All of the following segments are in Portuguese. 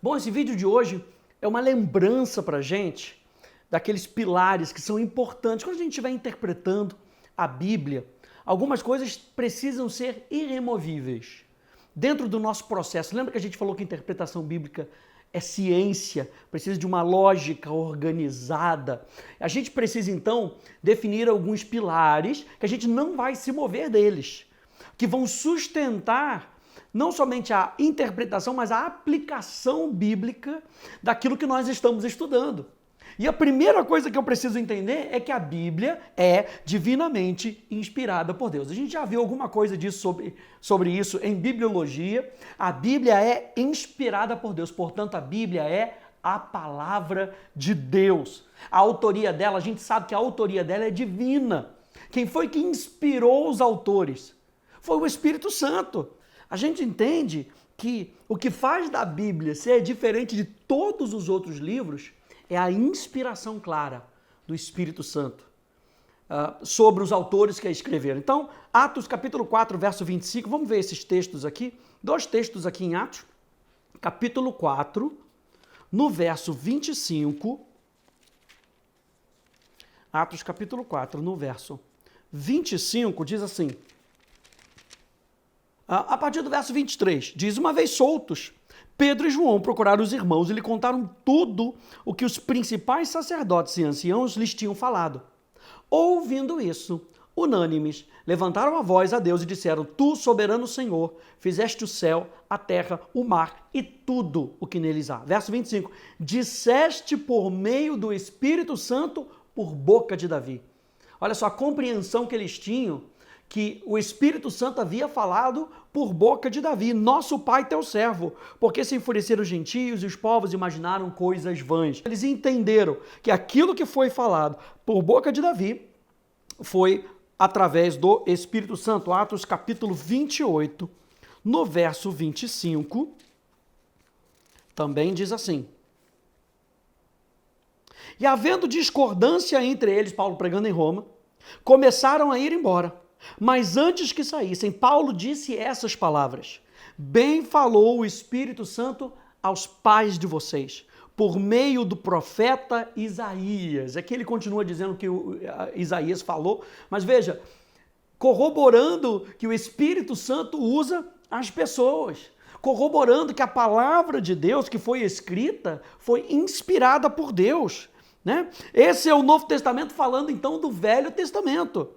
Bom, esse vídeo de hoje é uma lembrança para a gente daqueles pilares que são importantes. Quando a gente estiver interpretando a Bíblia, algumas coisas precisam ser irremovíveis dentro do nosso processo. Lembra que a gente falou que a interpretação bíblica é ciência, precisa de uma lógica organizada. A gente precisa, então, definir alguns pilares que a gente não vai se mover deles, que vão sustentar não somente a interpretação, mas a aplicação bíblica daquilo que nós estamos estudando. E a primeira coisa que eu preciso entender é que a Bíblia é divinamente inspirada por Deus. A gente já viu alguma coisa disso sobre isso em bibliologia. A Bíblia é inspirada por Deus, portanto a Bíblia é a palavra de Deus. A autoria dela, a gente sabe que a autoria dela é divina. Quem foi que inspirou os autores? Foi o Espírito Santo. A gente entende que o que faz da Bíblia ser diferente de todos os outros livros é a inspiração clara do Espírito Santo sobre os autores que a escreveram. Então, Atos capítulo 4, verso 25, vamos ver esses textos aqui, dois textos aqui em Atos, capítulo 4, no verso 25, Atos capítulo 4, no verso 25, diz assim, a partir do verso 23, diz: uma vez soltos, Pedro e João procuraram os irmãos e lhe contaram tudo o que os principais sacerdotes e anciãos lhes tinham falado. Ouvindo isso, unânimes, levantaram a voz a Deus e disseram: Tu, soberano Senhor, fizeste o céu, a terra, o mar e tudo o que neles há. Verso 25, disseste por meio do Espírito Santo por boca de Davi. Olha só a compreensão que eles tinham, que o Espírito Santo havia falado por boca de Davi, nosso pai teu servo, porque se enfureceram os gentios e os povos imaginaram coisas vãs. Eles entenderam que aquilo que foi falado por boca de Davi foi através do Espírito Santo. Atos capítulo 28, no verso 25, também diz assim: e havendo discordância entre eles, Paulo pregando em Roma, começaram a ir embora. Mas antes que saíssem, Paulo disse essas palavras: bem falou o Espírito Santo aos pais de vocês, por meio do profeta Isaías. Aqui ele continua dizendo que Isaías falou, mas veja, corroborando que o Espírito Santo usa as pessoas, corroborando que a palavra de Deus que foi escrita foi inspirada por Deus, né? Esse é o Novo Testamento falando então do Velho Testamento.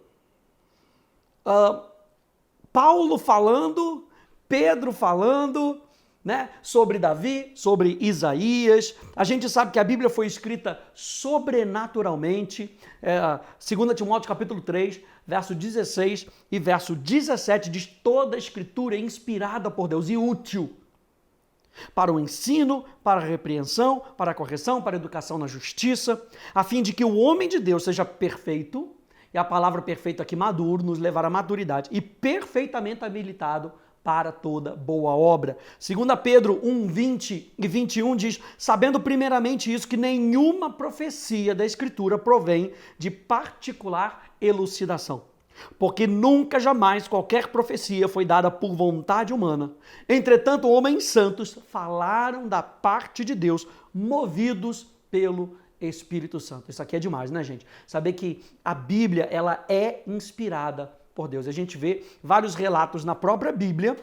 Paulo falando, Pedro falando, né, sobre Davi, sobre Isaías. A gente sabe que a Bíblia foi escrita sobrenaturalmente. 2 Timóteo capítulo 3, verso 16 e verso 17 diz: toda a escritura é inspirada por Deus e útil para o ensino, para a repreensão, para a correção, para a educação na justiça, a fim de que o homem de Deus seja perfeito. E a palavra perfeito aqui, maduro, nos levará à maturidade e perfeitamente habilitado para toda boa obra. 2 Pedro 1, 20 e 21 diz: sabendo primeiramente isso, que nenhuma profecia da Escritura provém de particular elucidação, porque nunca jamais qualquer profecia foi dada por vontade humana. Entretanto, homens santos falaram da parte de Deus, movidos pelo Espírito Santo. Isso aqui é demais, né, gente? Saber que a Bíblia, ela é inspirada por Deus. A gente vê vários relatos na própria Bíblia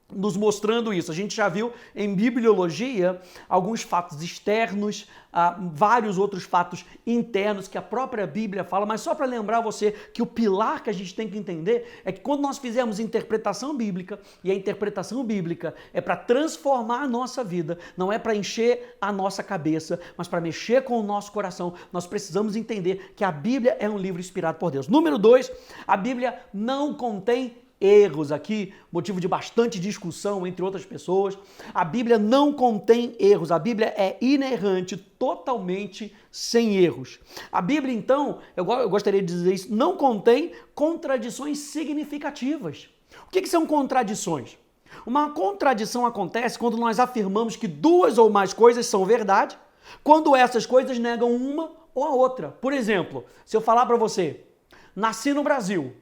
nos mostrando isso. A gente já viu em bibliologia alguns fatos externos, vários outros fatos internos que a própria Bíblia fala, mas só para lembrar você que o pilar que a gente tem que entender é que quando nós fizermos interpretação bíblica, e a interpretação bíblica é para transformar a nossa vida, não é para encher a nossa cabeça, mas para mexer com o nosso coração, nós precisamos entender que a Bíblia é um livro inspirado por Deus. Número 2, a Bíblia não contém erros. Aqui, motivo de bastante discussão entre outras pessoas. A Bíblia não contém erros. A Bíblia é inerrante, totalmente sem erros. A Bíblia, então, eu gostaria de dizer isso, não contém contradições significativas. O que são contradições? Uma contradição acontece quando nós afirmamos que duas ou mais coisas são verdade, quando essas coisas negam uma ou a outra. Por exemplo, se eu falar para você, nasci no Brasil,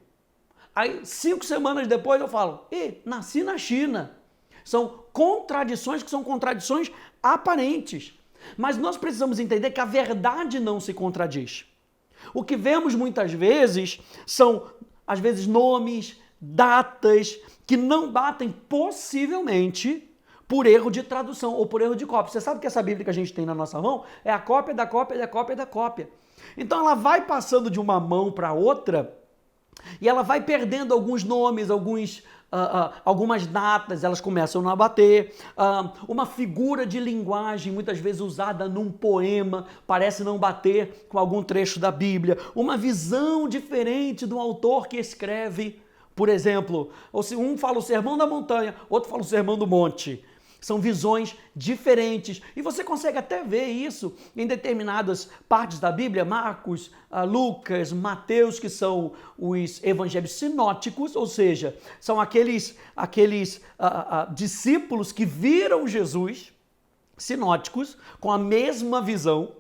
aí 5 semanas depois eu falo, nasci na China. São contradições que são contradições aparentes. Mas nós precisamos entender que a verdade não se contradiz. O que vemos muitas vezes são, às vezes, nomes, datas que não batem possivelmente por erro de tradução ou por erro de cópia. Você sabe que essa Bíblia que a gente tem na nossa mão é a cópia da cópia da cópia da cópia. Então ela vai passando de uma mão para outra e ela vai perdendo alguns nomes, algumas datas, elas começam a não bater. Uma figura de linguagem, muitas vezes usada num poema, parece não bater com algum trecho da Bíblia. Uma visão diferente do autor que escreve. Por exemplo, um fala o Sermão da Montanha, outro fala o Sermão do Monte. São visões diferentes. E você consegue até ver isso em determinadas partes da Bíblia, Marcos, Lucas, Mateus, que são os evangelhos sinóticos, ou seja, são aqueles discípulos que viram Jesus, sinóticos, com a mesma visão.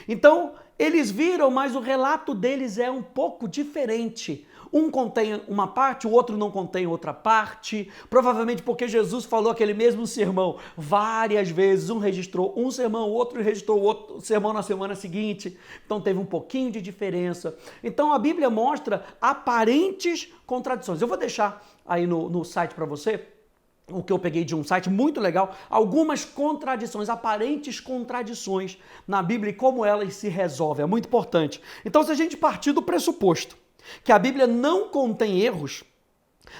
Então, eles viram, mas o relato deles é um pouco diferente. Um contém uma parte, o outro não contém outra parte, provavelmente porque Jesus falou aquele mesmo sermão várias vezes, um registrou um sermão, o outro registrou outro sermão na semana seguinte, então teve um pouquinho de diferença. Então a Bíblia mostra aparentes contradições. Eu vou deixar aí no site para você, o que eu peguei de um site muito legal, algumas contradições, aparentes contradições na Bíblia e como elas se resolvem, é muito importante. Então se a gente partir do pressuposto que a Bíblia não contém erros,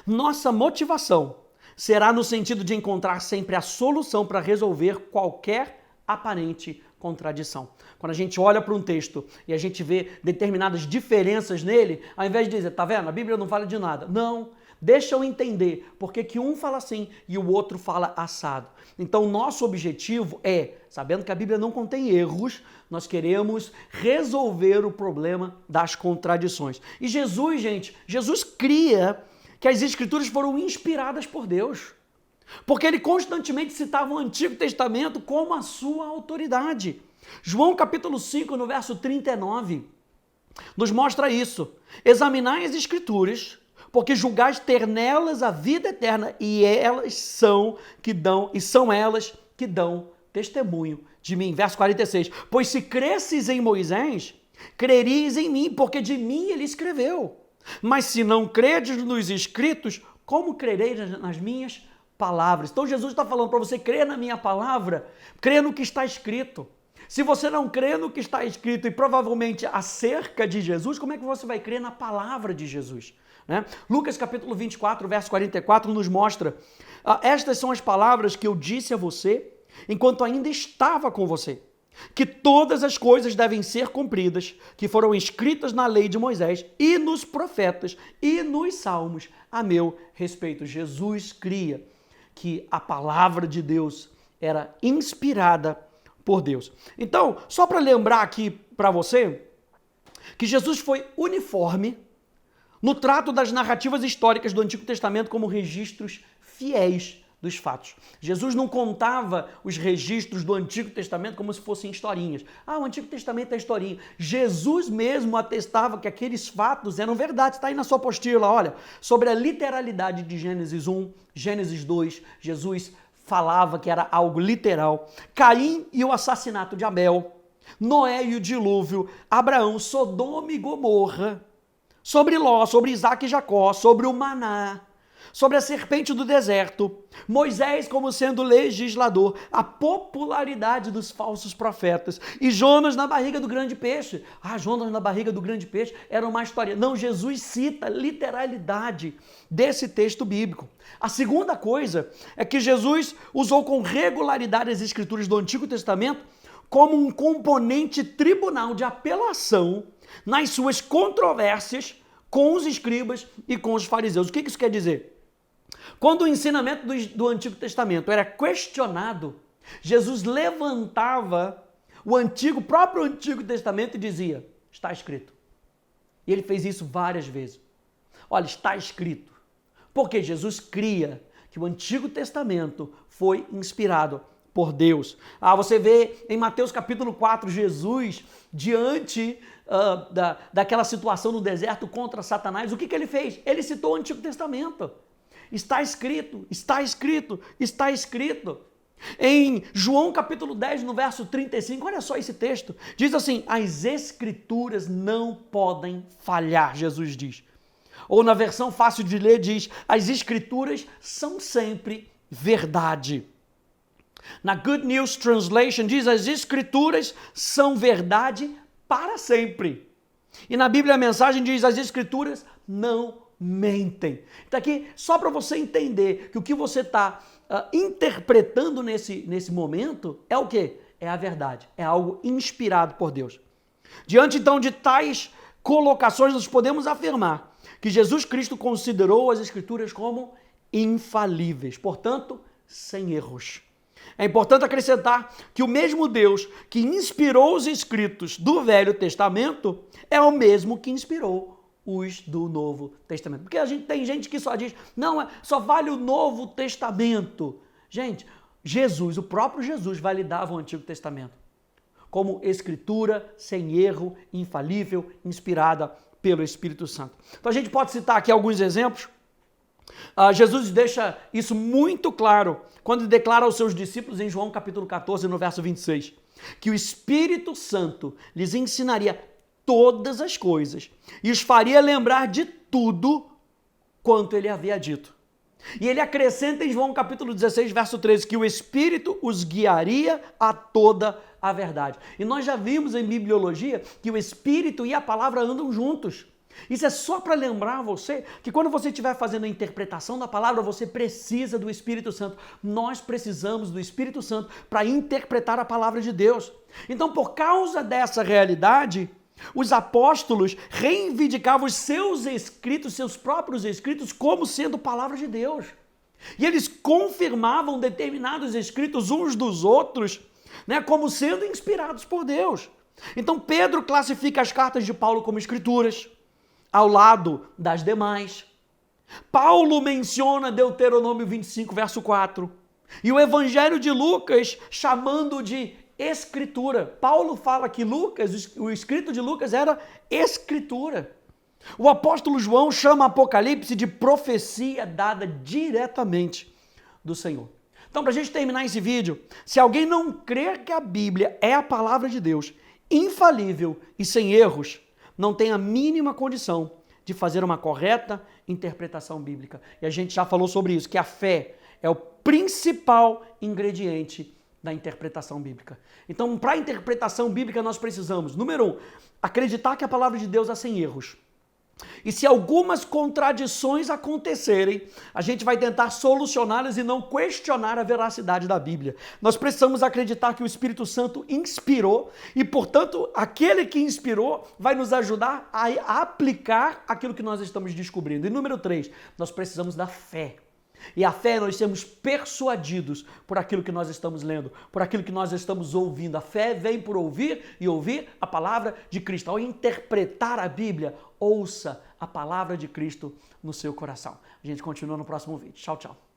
nossa motivação será no sentido de encontrar sempre a solução para resolver qualquer aparente contradição. Quando a gente olha para um texto e a gente vê determinadas diferenças nele, ao invés de dizer, tá vendo, a Bíblia não fala de nada. Não, deixa eu entender porque que um fala assim e o outro fala assado. Então, nosso objetivo é, sabendo que a Bíblia não contém erros, nós queremos resolver o problema das contradições. E Jesus, gente, Jesus cria que as Escrituras foram inspiradas por Deus, porque ele constantemente citava o Antigo Testamento como a sua autoridade. João capítulo 5, no verso 39, nos mostra isso. Examinai as Escrituras, porque julgais ter nelas a vida eterna, e são elas que dão testemunho de mim. Verso 46. Pois se cresces em Moisés, creríeis em mim, porque de mim ele escreveu. Mas se não credes nos escritos, como crereis nas minhas palavras? Então Jesus está falando para você crer na minha palavra, crer no que está escrito. Se você não crê no que está escrito e provavelmente acerca de Jesus, como é que você vai crer na palavra de Jesus? Né? Lucas capítulo 24, verso 44 nos mostra, estas são as palavras que eu disse a você enquanto ainda estava com você, que todas as coisas devem ser cumpridas, que foram escritas na lei de Moisés e nos profetas e nos salmos a meu respeito. Jesus cria que a palavra de Deus era inspirada por Deus. Então, só para lembrar aqui para você, que Jesus foi uniforme no trato das narrativas históricas do Antigo Testamento como registros fiéis dos fatos. Jesus não contava os registros do Antigo Testamento como se fossem historinhas. O Antigo Testamento é historinha. Jesus mesmo atestava que aqueles fatos eram verdade. Está aí na sua apostila, olha, sobre a literalidade de Gênesis 1, Gênesis 2, Jesus falava que era algo literal. Caim e o assassinato de Abel, Noé e o dilúvio, Abraão, Sodoma e Gomorra, sobre Ló, sobre Isaac e Jacó, sobre o maná, sobre a serpente do deserto, Moisés como sendo legislador, a popularidade dos falsos profetas e Jonas na barriga do grande peixe. Jonas na barriga do grande peixe era uma história. Não, Jesus cita a literalidade desse texto bíblico. A segunda coisa é que Jesus usou com regularidade as escrituras do Antigo Testamento como um componente tribunal de apelação nas suas controvérsias com os escribas e com os fariseus. O que isso quer dizer? Quando o ensinamento do Antigo Testamento era questionado, Jesus levantava o próprio Antigo Testamento e dizia, está escrito. E ele fez isso várias vezes. Olha, está escrito. Porque Jesus cria que o Antigo Testamento foi inspirado por Deus. Você vê em Mateus capítulo 4, Jesus, diante daquela situação no deserto contra Satanás, o que ele fez? Ele citou o Antigo Testamento. está escrito, está escrito, está escrito. Em João capítulo 10, no verso 35, olha só esse texto, diz assim, as escrituras não podem falhar, Jesus diz. Ou na versão fácil de ler diz, as escrituras são sempre verdade. Na Good News Translation diz, as escrituras são verdade para sempre. E na Bíblia a mensagem diz, as escrituras não mentem. Então aqui, só para você entender que o que você está interpretando nesse momento é o quê? É a verdade, é algo inspirado por Deus. Diante então de tais colocações, nós podemos afirmar que Jesus Cristo considerou as Escrituras como infalíveis, portanto, sem erros. É importante acrescentar que o mesmo Deus que inspirou os escritos do Velho Testamento é o mesmo que inspirou os do Novo Testamento. Porque tem gente que só diz, não, só vale o Novo Testamento. Gente, Jesus, o próprio Jesus validava o Antigo Testamento como escritura sem erro, infalível, inspirada pelo Espírito Santo. Então a gente pode citar aqui alguns exemplos. Jesus deixa isso muito claro quando declara aos seus discípulos em João capítulo 14, no verso 26, que o Espírito Santo lhes ensinaria todas as coisas e os faria lembrar de tudo quanto ele havia dito. E ele acrescenta em João capítulo 16, verso 13, que o Espírito os guiaria a toda a verdade. E nós já vimos em bibliologia que o Espírito e a palavra andam juntos. Isso é só para lembrar você que quando você estiver fazendo a interpretação da palavra, você precisa do Espírito Santo. Nós precisamos do Espírito Santo para interpretar a palavra de Deus. Então, por causa dessa realidade, os apóstolos reivindicavam os seus escritos, seus próprios escritos, como sendo palavra de Deus. E eles confirmavam determinados escritos uns dos outros, como sendo inspirados por Deus. Então, Pedro classifica as cartas de Paulo como escrituras, ao lado das demais. Paulo menciona Deuteronômio 25, verso 4. E o Evangelho de Lucas chamando de escritura. Paulo fala que Lucas, o escrito de Lucas era escritura. O apóstolo João chama Apocalipse de profecia dada diretamente do Senhor. Então, para a gente terminar esse vídeo, se alguém não crer que a Bíblia é a palavra de Deus, infalível e sem erros, não tem a mínima condição de fazer uma correta interpretação bíblica. E a gente já falou sobre isso, que a fé é o principal ingrediente da interpretação bíblica. Então, para a interpretação bíblica, nós precisamos, número 1, acreditar que a palavra de Deus é sem erros. E se algumas contradições acontecerem, a gente vai tentar solucioná-las e não questionar a veracidade da Bíblia. Nós precisamos acreditar que o Espírito Santo inspirou e, portanto, aquele que inspirou vai nos ajudar a aplicar aquilo que nós estamos descobrindo. E número 3, nós precisamos da fé. E a fé, nós sermos persuadidos por aquilo que nós estamos lendo, por aquilo que nós estamos ouvindo. A fé vem por ouvir e ouvir a palavra de Cristo. Ao interpretar a Bíblia, ouça a palavra de Cristo no seu coração. A gente continua no próximo vídeo. Tchau, tchau.